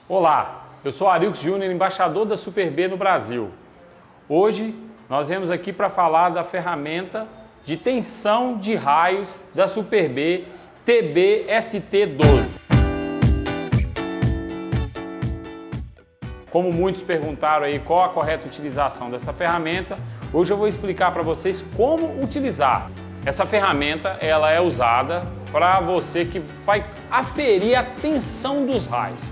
Olá, eu sou Arilks Júnior, embaixador da Super B no Brasil. Hoje nós viemos aqui para falar da ferramenta de tensão de raios da Super B TB-ST12. Como muitos perguntaram aí qual a correta utilização dessa ferramenta, hoje eu vou explicar para vocês como utilizar. Essa ferramenta ela é usada para você que vai aferir a tensão dos raios.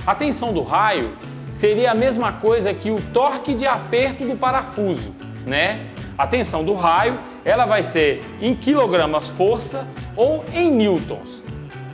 A tensão do raio seria a mesma coisa que o torque de aperto do parafuso, né? A tensão do raio ela vai ser em quilogramas força ou em newtons.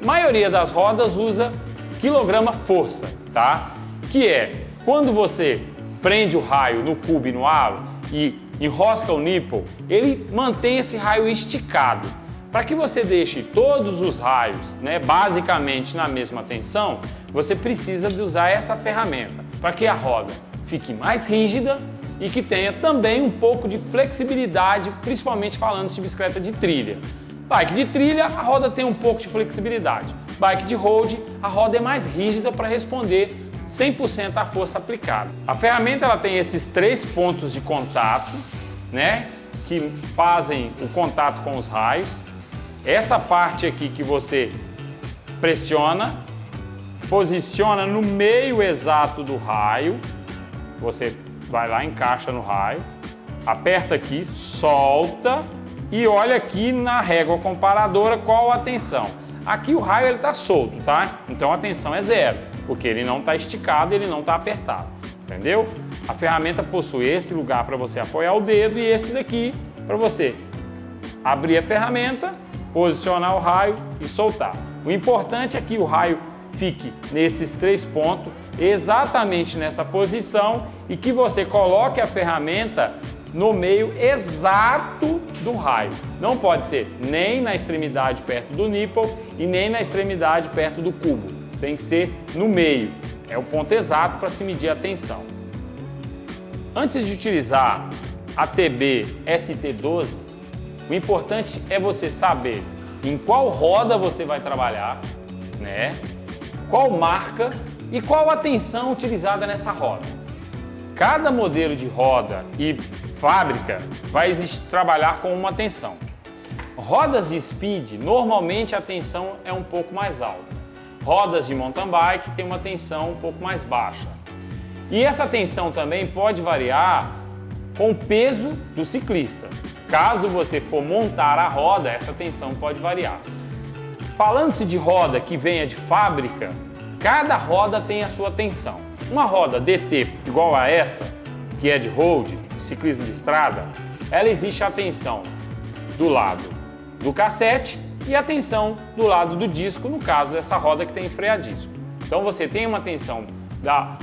A maioria das rodas usa quilograma força, tá? Que é quando você prende o raio no cubo e no aro e enrosca o nipple, ele mantém esse raio esticado. Para que você deixe todos os raios, né, basicamente na mesma tensão, você precisa de usar essa ferramenta para que a roda fique mais rígida e que tenha também um pouco de flexibilidade, principalmente falando de bicicleta de trilha. Bike de trilha, a roda tem um pouco de flexibilidade. Bike de road, a roda é mais rígida para responder 100% à força aplicada. A ferramenta ela tem esses 3 pontos de contato, né, que fazem o contato com os raios. Essa parte aqui que você pressiona, posiciona no meio exato do raio, você vai lá, encaixa no raio, aperta aqui, solta e olha aqui na régua comparadora qual a tensão. Aqui o raio ele está solto, tá? Então a tensão é 0, porque ele não está esticado, ele não está apertado, entendeu? A ferramenta possui esse lugar para você apoiar o dedo e esse daqui para você abrir a ferramenta, posicionar o raio e soltar. O importante é que o raio fique nesses 3 pontos, exatamente nessa posição, e que você coloque a ferramenta no meio exato do raio. Não pode ser nem na extremidade perto do nipple e nem na extremidade perto do cubo. Tem que ser no meio. É o ponto exato para se medir a tensão. Antes de utilizar a TB-ST12, o importante é você saber em qual roda você vai trabalhar, né? Qual marca e qual a tensão utilizada nessa roda. Cada modelo de roda e fábrica vai trabalhar com uma tensão. Rodas de speed, normalmente a tensão é um pouco mais alta. Rodas de mountain bike tem uma tensão um pouco mais baixa. E essa tensão também pode variar com o peso do ciclista. Caso você for montar a roda, essa tensão pode variar. Falando-se de roda que venha de fábrica, cada roda tem a sua tensão. Uma roda DT igual a essa, que é de road, de ciclismo de estrada, ela existe a tensão do lado do cassete e a tensão do lado do disco, no caso dessa roda que tem freio a disco. Então você tem uma tensão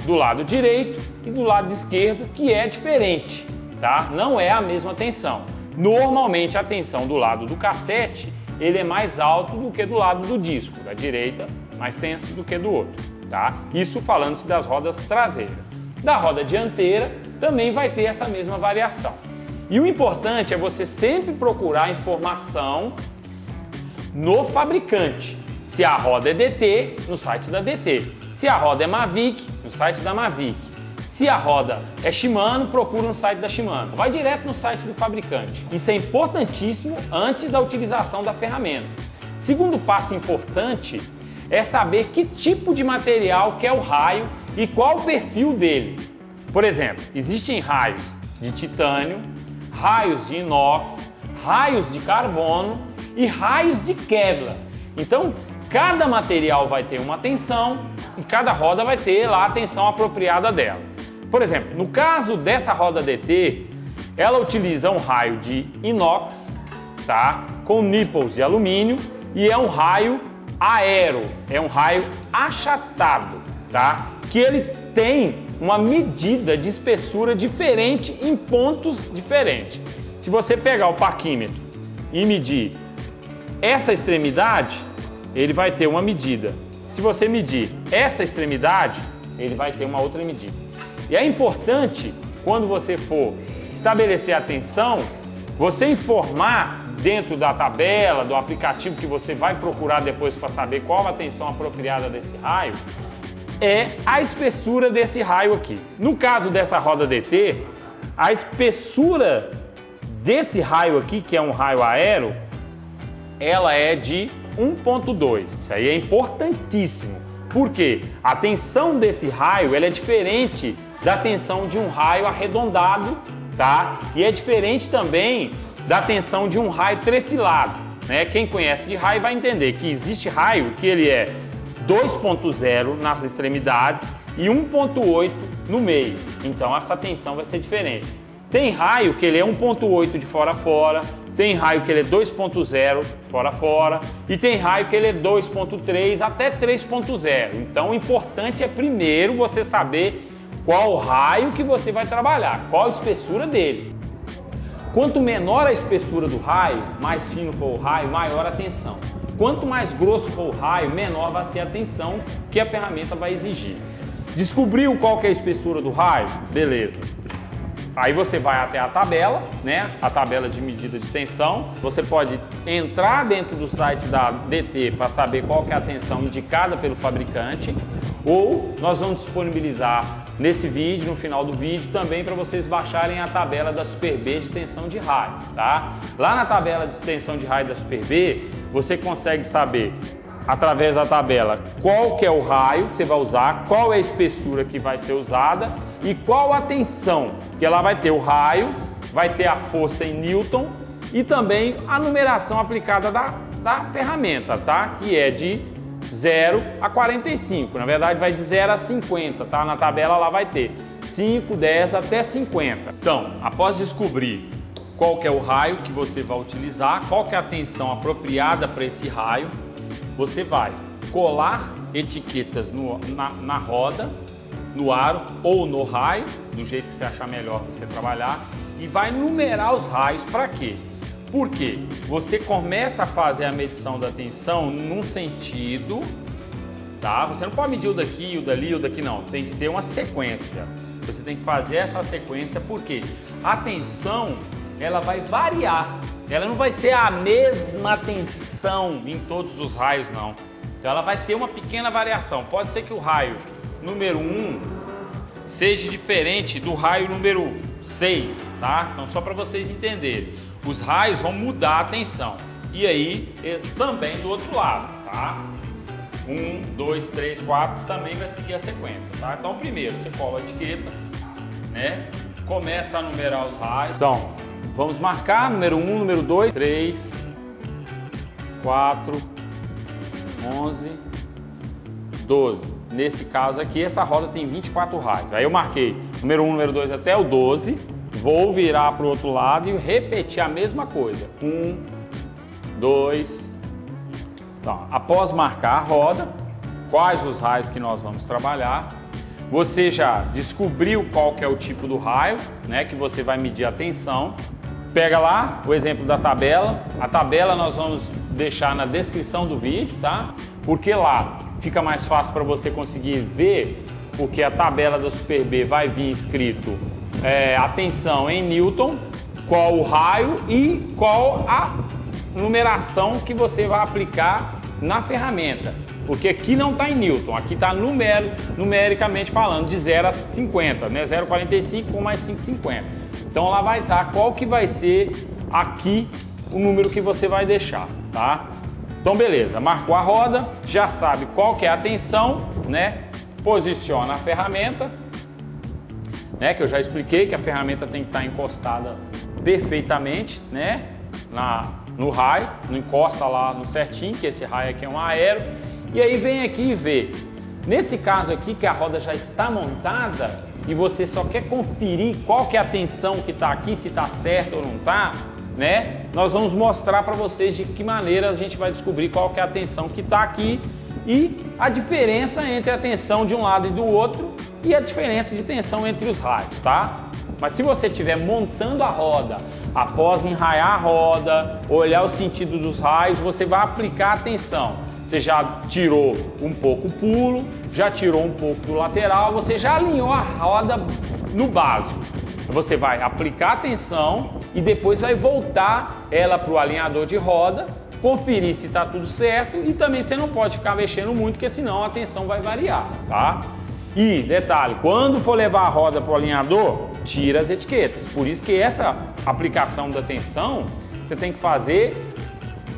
do lado direito e do lado esquerdo que é diferente, tá? Não é a mesma tensão. Normalmente a tensão do lado do cassete ele é mais alto do que do lado do disco, da direita mais tenso do que do outro, tá? Isso falando-se das rodas traseiras. Da roda dianteira também vai ter essa mesma variação. E o importante é você sempre procurar informação no fabricante. Se a roda é DT, no site da DT. Se a roda é Mavic, no site da Mavic. Se a roda é Shimano, procura no site da Shimano. Vai direto no site do fabricante. Isso é importantíssimo antes da utilização da ferramenta. Segundo passo importante é saber que tipo de material que é o raio e qual o perfil dele. Por exemplo, existem raios de titânio, raios de inox, raios de carbono e raios de Kevlar. Então, cada material vai ter uma tensão e cada roda vai ter lá a tensão apropriada dela. Por exemplo, no caso dessa roda DT, ela utiliza um raio de inox, tá? Com nipples de alumínio e é um raio aero, é um raio achatado, tá? Que ele tem uma medida de espessura diferente em pontos diferentes. Se você pegar o paquímetro e medir essa extremidade, ele vai ter uma medida. Se você medir essa extremidade, ele vai ter uma outra medida. E é importante, quando você for estabelecer a tensão, você informar dentro da tabela, do aplicativo que você vai procurar depois para saber qual a tensão apropriada desse raio, é a espessura desse raio aqui. No caso dessa roda DT, a espessura desse raio aqui, que é um raio aero, ela é de 1.2. Isso aí é importantíssimo. Por quê? A tensão desse raio ela é diferente da tensão de um raio arredondado, tá? E é diferente também da tensão de um raio trefilado, né? Quem conhece de raio vai entender que existe raio que ele é 2.0 nas extremidades e 1.8 no meio. Então essa tensão vai ser diferente. Tem raio que ele é 1.8 de fora a fora, tem raio que ele é 2.0 fora a fora e tem raio que ele é 2.3 até 3.0. Então o importante é primeiro você saber qual raio que você vai trabalhar, qual a espessura dele. Quanto menor a espessura do raio, mais fino for o raio, maior a tensão. Quanto mais grosso for o raio, menor vai ser a tensão que a ferramenta vai exigir. Descobriu qual que é a espessura do raio? Beleza. Aí você vai até a tabela, né? A tabela de medida de tensão. Você pode entrar dentro do site da DT para saber qual que é a tensão indicada pelo fabricante, ou nós vamos disponibilizar nesse vídeo, no final do vídeo, também para vocês baixarem a tabela da Super B de tensão de raio, tá? Lá na tabela de tensão de raio da Super B, você consegue saber através da tabela qual que é o raio que você vai usar, qual é a espessura que vai ser usada e qual a tensão, que ela vai ter o raio, vai ter a força em Newton e também a numeração aplicada da ferramenta, tá? Que é de 0 a 45, na verdade vai de 0 a 50, tá? Na tabela lá vai ter 5, 10 até 50. Então, após descobrir qual que é o raio que você vai utilizar, qual que é a tensão apropriada para esse raio, você vai colar etiquetas na roda, no aro ou no raio, do jeito que você achar melhor você trabalhar, e vai numerar os raios. Para quê? Porque você começa a fazer a medição da tensão num sentido, tá? Você não pode medir o daqui, o dali, o daqui, não. Tem que ser uma sequência. Você tem que fazer essa sequência porque a tensão ela vai variar. Ela não vai ser a mesma tensão em todos os raios, não. Então ela vai ter uma pequena variação. Pode ser que o raio número 1 seja diferente do raio número 6, tá? Então só para vocês entenderem. Os raios vão mudar a tensão. E aí, também do outro lado, tá? 1, 2, 3, 4 também vai seguir a sequência, tá? Então primeiro você cola a etiqueta, né? Começa a numerar os raios. Então, vamos marcar número 1, número 2, 3, 4, 11, 12. Nesse caso aqui, essa roda tem 24 raios. Aí eu marquei número 1, número 2 até o 12. Vou virar para o outro lado e repetir a mesma coisa. 1, 2. Então, após marcar a roda, quais os raios que nós vamos trabalhar. Você já descobriu qual que é o tipo do raio, né, que você vai medir a tensão. Pega lá o exemplo da tabela. A tabela nós vamos deixar na descrição do vídeo, tá? Porque lá fica mais fácil para você conseguir ver, porque a tabela da Super B vai vir escrito a tensão em Newton, qual o raio e qual a numeração que você vai aplicar na ferramenta. Porque aqui não está em Newton, aqui está numericamente falando de 0 a 50, né? 0,45 com mais 5,50. Então lá vai estar qual que vai ser aqui o número que você vai deixar, tá? Então beleza, marcou a roda, já sabe qual que é a tensão, né? Posiciona a ferramenta, né? Que eu já expliquei que a ferramenta tem que estar encostada perfeitamente, né? No raio, não encosta lá no certinho, que esse raio aqui é um aero. E aí vem aqui e vê. Nesse caso aqui que a roda já está montada e você só quer conferir qual que é a tensão que está aqui, se está certo ou não está, né? Nós vamos mostrar para vocês de que maneira a gente vai descobrir qual que é a tensão que está aqui e a diferença entre a tensão de um lado e do outro e a diferença de tensão entre os raios, tá? Mas se você estiver montando a roda, após enraiar a roda, olhar o sentido dos raios, você vai aplicar a tensão. Você já tirou um pouco o pulo, já tirou um pouco do lateral, você já alinhou a roda no básico. Você vai aplicar a tensão e depois vai voltar ela para o alinhador de roda conferir se está tudo certo e também você não pode ficar mexendo muito, porque senão a tensão vai variar, tá? E, detalhe, quando for levar a roda para o alinhador, tira as etiquetas. Por isso que essa aplicação da tensão, você tem que fazer,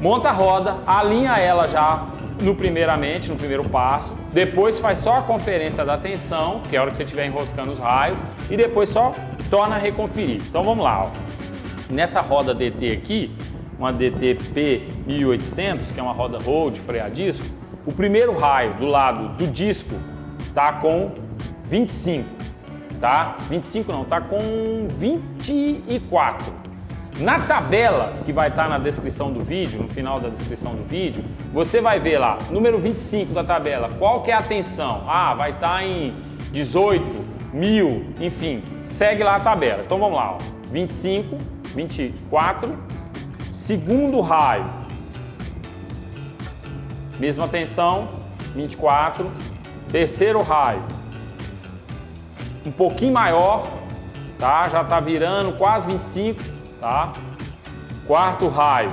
monta a roda, alinha ela já no primeiro passo, depois faz só a conferência da tensão, que é a hora que você estiver enroscando os raios, e depois só torna a reconferir. Então vamos lá, ó. Nessa roda DT aqui, uma DT P1800, que é uma roda road freio a disco, o primeiro raio do lado do disco tá com 25, tá? 25 não, tá com 24. Na tabela que vai estar na descrição do vídeo, no final da descrição do vídeo, você vai ver lá, número 25 da tabela, qual que é a tensão? Ah, vai estar em 18, 1000, enfim, segue lá a tabela. Então vamos lá, ó. 25, 24, segundo raio, mesma tensão, 24, terceiro raio, um pouquinho maior, tá? Já tá virando quase 25, tá? Quarto raio,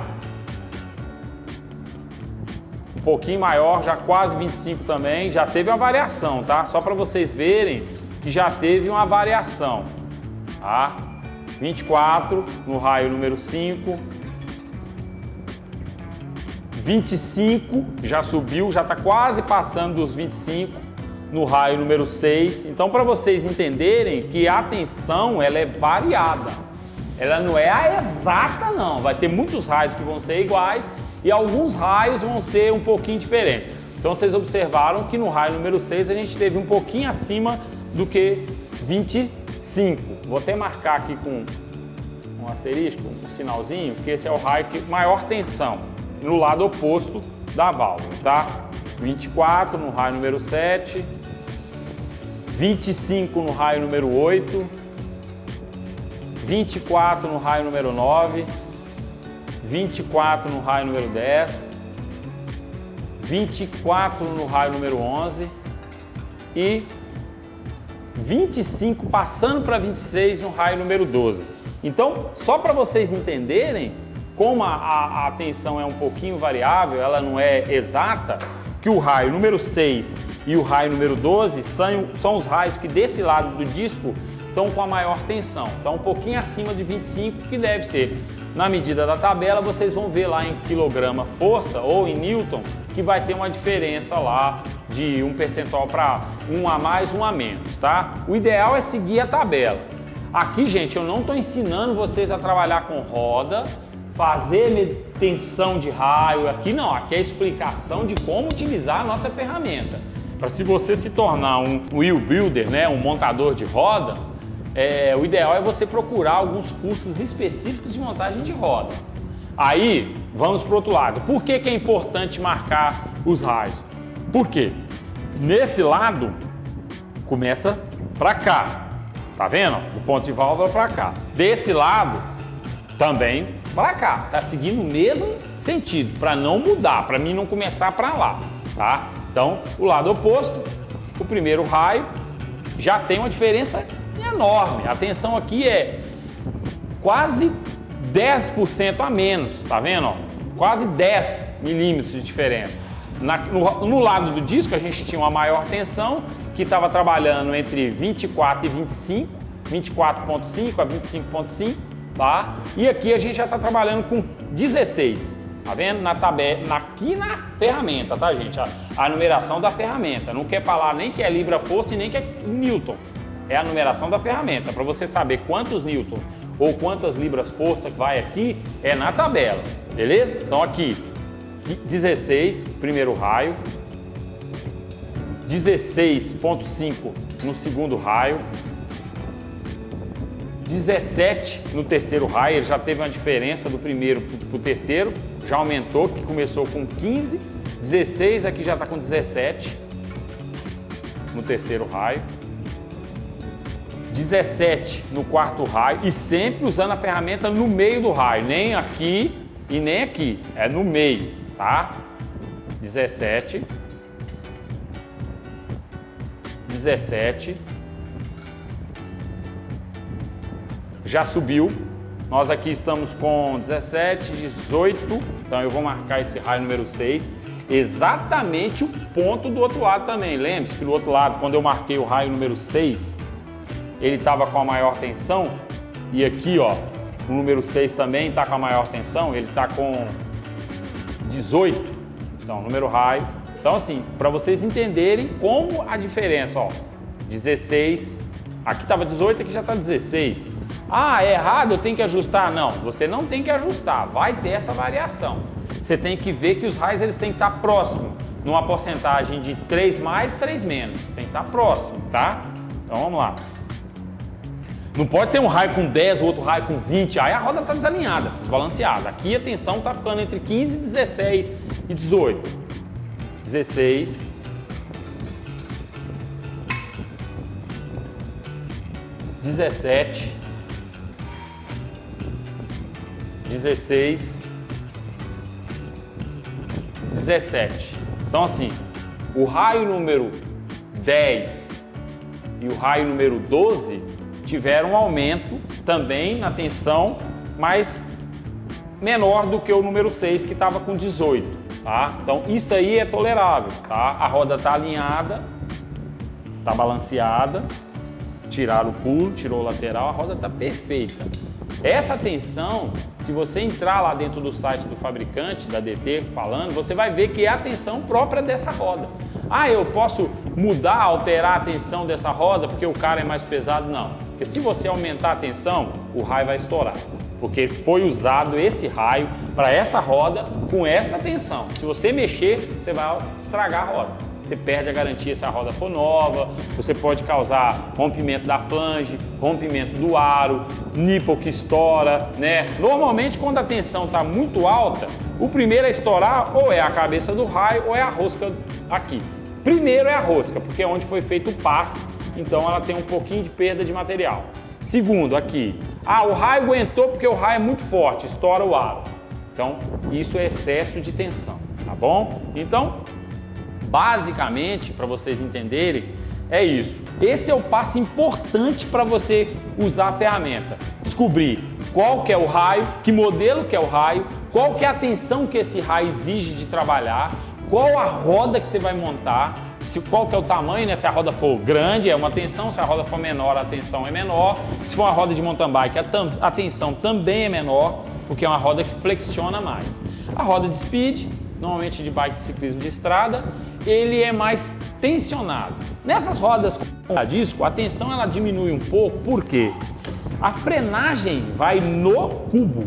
um pouquinho maior, já quase 25 também, já teve uma variação, tá? Só para vocês verem que já teve uma variação, tá? 24 no raio número 5, 25 já subiu, já está quase passando dos 25 no raio número 6. Então, para vocês entenderem que a tensão ela é variada, ela não é a exata não, vai ter muitos raios que vão ser iguais e alguns raios vão ser um pouquinho diferentes. Então, vocês observaram que no raio número 6 a gente teve um pouquinho acima do que 25. Vou até marcar aqui com um asterisco, um sinalzinho, que esse é o raio que maior tensão no lado oposto da válvula, tá? 24 no raio número 7, 25 no raio número 8, 24 no raio número 9, 24 no raio número 10, 24 no raio número 11 e 25 passando para 26 no raio número 12. Então, só para vocês entenderem como a tensão é um pouquinho variável, ela não é exata, que o raio número 6 e o raio número 12 são os raios que desse lado do disco estão com a maior tensão. Então, um pouquinho acima de 25, que deve ser. Na medida da tabela, vocês vão ver lá em quilograma força ou em newton, que vai ter uma diferença lá de um percentual para um a mais, um a menos, tá? O ideal é seguir a tabela. Aqui, gente, eu não estou ensinando vocês a trabalhar com roda, fazer tensão de raio, aqui não, aqui é a explicação de como utilizar a nossa ferramenta. Para se você se tornar um wheel builder, né, um montador de roda, o ideal é você procurar alguns cursos específicos de montagem de roda. Aí, vamos para o outro lado. Por que é importante marcar os raios? Por quê? Nesse lado, começa para cá, tá vendo? Do ponto de válvula para cá. Desse lado, também para cá, tá seguindo o mesmo sentido, para não mudar, para mim não começar para lá, tá? Então, o lado oposto, o primeiro raio, já tem uma diferença enorme. A tensão aqui é quase 10% a menos, tá vendo? Ó? Quase 10 milímetros de diferença. No lado do disco, a gente tinha uma maior tensão, que estava trabalhando entre 24 e 25, 24,5 a 25,5, tá? E aqui a gente já está trabalhando com 16, tá vendo? Na tabela, aqui na ferramenta, tá, gente? A numeração da ferramenta. Não quer falar nem que é libra-força e nem que é newton. É a numeração da ferramenta. Para você saber quantos newtons ou quantas libras-força que vai aqui, é na tabela, beleza? Então aqui, 16, primeiro raio, 16,5 no segundo raio, 17 no terceiro raio, ele já teve uma diferença do primeiro para o terceiro, já aumentou, que começou com 15, 16, aqui já está com 17 no terceiro raio, 17 no quarto raio e sempre usando a ferramenta no meio do raio, nem aqui e nem aqui, é no meio, tá? 17, 17, já subiu, nós aqui estamos com 17, 18, Então eu vou marcar esse raio número 6, exatamente o ponto do outro lado também. Lembre-se que do outro lado, quando eu marquei o raio número 6, ele estava com a maior tensão, e aqui, ó, o número 6 também está com a maior tensão, ele está com 18, então, número raio. Então, assim, para vocês entenderem como a diferença, ó, 16, aqui estava 18, aqui já está 16. Ah, é errado, eu tenho que ajustar? Não, você não tem que ajustar, vai ter essa variação. Você tem que ver que os raios eles têm que estar próximos, numa porcentagem de 3 mais, 3 menos, tem que estar próximo, tá? Então, vamos lá. Não pode ter um raio com 10, o outro raio com 20, aí a roda está desalinhada, desbalanceada. Aqui a tensão está ficando entre 15, 16 e 18. 16. 17. 16. 17. Então assim, o raio número 10 e o raio número 12 tiveram um aumento também na tensão, mas menor do que o número 6 que estava com 18, tá? Então isso aí é tolerável, tá? A roda está alinhada, está balanceada, tiraram o pulo, tirou o lateral, a roda está perfeita. Essa tensão, se você entrar lá dentro do site do fabricante, da DT, falando, você vai ver que é a tensão própria dessa roda. Ah, eu posso mudar, alterar a tensão dessa roda porque o cara é mais pesado? Não. Porque se você aumentar a tensão, o raio vai estourar. Porque foi usado esse raio para essa roda com essa tensão. Se você mexer, você vai estragar a roda. Você perde a garantia se a roda for nova, você pode causar rompimento da flange, rompimento do aro, nipple que estoura, né? Normalmente quando a tensão está muito alta, o primeiro a estourar ou é a cabeça do raio ou é a rosca aqui. Primeiro é a rosca, porque é onde foi feito o passe, então ela tem um pouquinho de perda de material. Segundo, aqui, o raio aguentou porque o raio é muito forte, estoura o aro. Então, isso é excesso de tensão, tá bom? Então, basicamente, para vocês entenderem, é isso. Esse é o passo importante para você usar a ferramenta. Descobrir qual que é o raio, que modelo que é o raio, qual que é a tensão que esse raio exige de trabalhar, qual a roda que você vai montar, qual que é o tamanho, né? Se a roda for grande é uma tensão, se a roda for menor a tensão é menor. Se for uma roda de mountain bike a tensão também é menor, porque é uma roda que flexiona mais. A roda de speed, normalmente de bike de ciclismo de estrada, ele é mais tensionado. Nessas rodas com disco, a tensão ela diminui um pouco, por quê? A frenagem vai no cubo.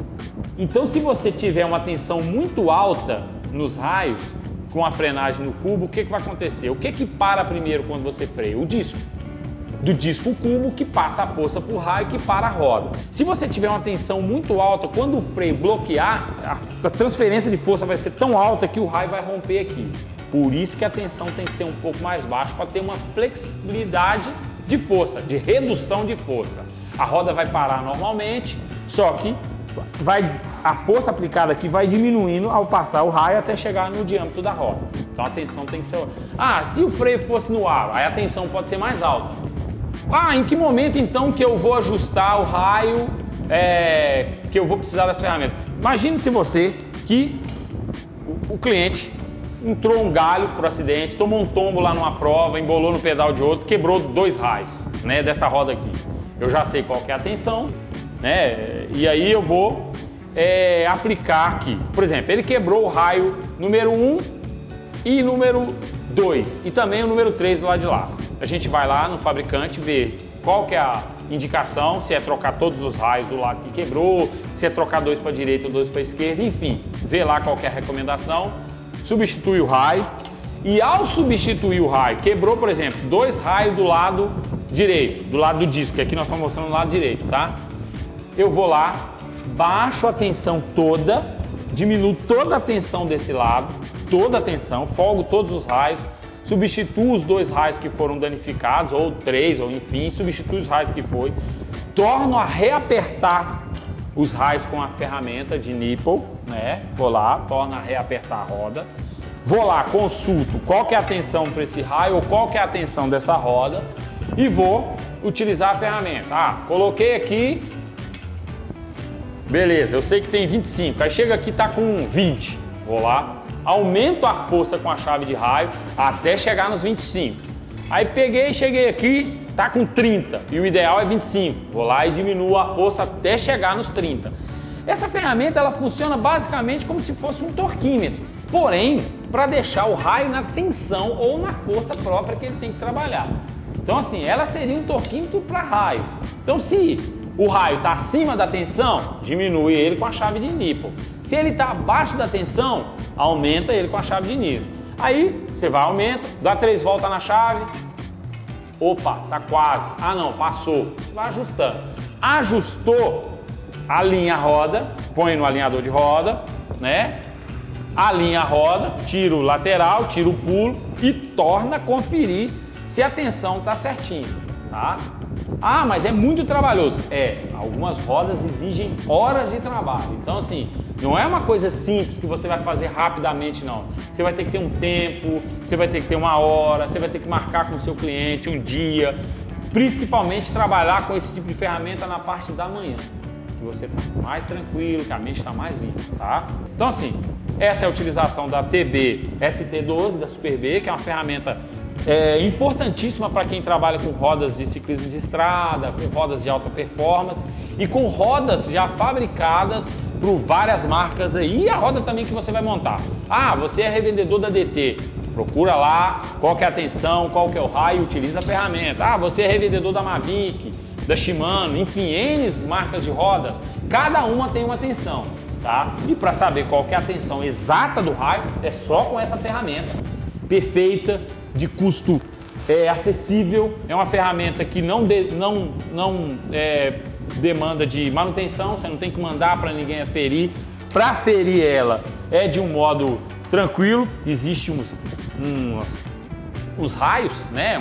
Então se você tiver uma tensão muito alta nos raios, com a frenagem no cubo, o que vai acontecer? O que para primeiro quando você freia? O disco. Do disco o cubo que passa a força para o raio que para a roda. Se você tiver uma tensão muito alta, quando o freio bloquear, a transferência de força vai ser tão alta que o raio vai romper aqui. Por isso que a tensão tem que ser um pouco mais baixa para ter uma flexibilidade de força, de redução de força. A roda vai parar normalmente, só que a força aplicada aqui vai diminuindo ao passar o raio até chegar no diâmetro da roda. Então a tensão tem que ser... se o freio fosse no aro, aí a tensão pode ser mais alta. Em que momento então que eu vou ajustar o raio, que eu vou precisar dessa ferramenta? Imagine se você que o cliente entrou um galho por acidente, tomou um tombo lá numa prova, embolou no pedal de outro, quebrou 2 raios, né, dessa roda aqui. Eu já sei qual que é a tensão, né? E aí eu vou aplicar aqui. Por exemplo, ele quebrou o raio número 1 e número 2 e também o número 3 do lado de lá. A gente vai lá no fabricante ver qual que é a indicação, se é trocar todos os raios do lado que quebrou, se é trocar 2 para a direita ou 2 para a esquerda, enfim, vê lá qual que é a recomendação, substitui o raio e ao substituir o raio, quebrou, por exemplo, 2 raios do lado direito, do lado do disco, que aqui nós estamos mostrando do lado direito, tá? Eu vou lá, baixo a tensão toda, diminuo toda a tensão desse lado, toda a tensão, folgo todos os raios, substituo os 2 raios que foram danificados, ou 3, ou enfim, substituo os raios que foi, torno a reapertar os raios com a ferramenta de nipple, né? Vou lá, torno a reapertar a roda, vou lá, consulto qual que é a tensão para esse raio, ou qual que é a tensão dessa roda, e vou utilizar a ferramenta. Coloquei aqui Beleza, eu sei que tem 25, aí chega aqui tá com 20. Vou lá, aumento a força com a chave de raio até chegar nos 25. Aí cheguei aqui, tá com 30 e o ideal é 25. Vou lá e diminuo a força até chegar nos 30. Essa ferramenta ela funciona basicamente como se fosse um torquímetro, porém para deixar o raio na tensão ou na força própria que ele tem que trabalhar. Então assim, ela seria um torquímetro para raio. Então se o raio está acima da tensão, diminui ele com a chave de nipple. Se ele está abaixo da tensão, aumenta ele com a chave de nipple. Aí você vai, aumenta, dá 3 voltas na chave. Opa, tá quase. Ah não, passou. Vai ajustando. Ajustou, alinha a roda, põe no alinhador de roda, né? Alinha a roda, tira o lateral, tira o pulo e torna a conferir se a tensão está certinha, tá? Ah, mas é muito trabalhoso. Algumas rodas exigem horas de trabalho. Então assim, não é uma coisa simples que você vai fazer rapidamente, não. Você vai ter que ter um tempo, você vai ter que ter uma hora, você vai ter que marcar com o seu cliente um dia. Principalmente trabalhar com esse tipo de ferramenta na parte da manhã, que você está mais tranquilo, que a mente está mais limpa, tá? Então assim, essa é a utilização da TB ST12 da Super B, que é uma ferramenta importantíssima para quem trabalha com rodas de ciclismo de estrada, com rodas de alta performance e com rodas já fabricadas por várias marcas aí, e a roda também que você vai montar. Ah, você é revendedor da DT, procura lá qual que é a tensão, qual que é o raio, utiliza a ferramenta. Ah, você é revendedor da Mavic, da Shimano, enfim, N marcas de rodas, cada uma tem uma tensão, tá? E para saber qual que é a tensão exata do raio, é só com essa ferramenta perfeita, de custo acessível, é uma ferramenta que não demanda de manutenção, você não tem que mandar para ninguém aferir. Para aferir ela é de um modo tranquilo, existem uns raios, né?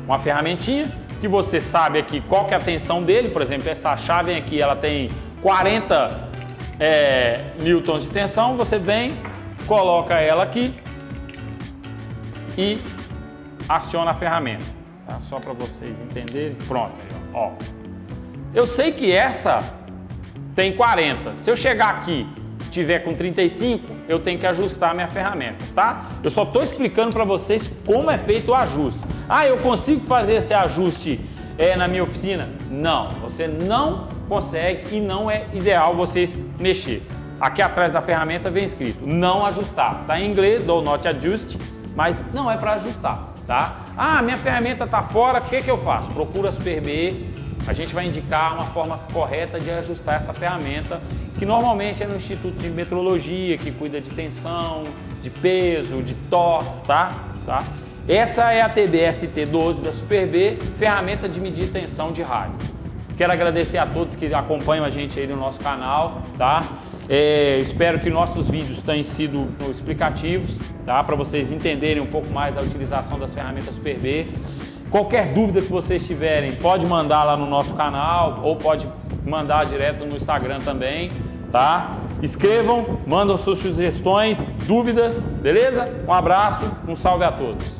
Uma ferramentinha que você sabe aqui qual que é a tensão dele. Por exemplo, essa chave aqui ela tem 40 newtons de tensão, você vem, coloca ela aqui e aciona a ferramenta, tá? Só para vocês entenderem. Pronto, ó. Eu sei que essa tem 40. Se eu chegar aqui e tiver com 35, eu tenho que ajustar a minha ferramenta, tá? Eu só estou explicando para vocês como é feito o ajuste. Ah, eu consigo fazer esse ajuste na minha oficina? Não, você não consegue e não é ideal vocês mexer. Aqui atrás da ferramenta vem escrito não ajustar. Tá em inglês, do not adjust, mas não é para ajustar, tá? Ah, minha ferramenta está fora, o que eu faço? Procura a Super B, a gente vai indicar uma forma correta de ajustar essa ferramenta, que normalmente é no Instituto de Metrologia, que cuida de tensão, de peso, de torque, tá? Essa é a TB ST12 da Super B, ferramenta de medir tensão de raio. Quero agradecer a todos que acompanham a gente aí no nosso canal, tá? Espero que nossos vídeos tenham sido explicativos, tá? Para vocês entenderem um pouco mais a utilização das ferramentas Super B. Qualquer dúvida que vocês tiverem, pode mandar lá no nosso canal ou pode mandar direto no Instagram também, tá? Escrevam, mandam suas sugestões, dúvidas, beleza? Um abraço, um salve a todos.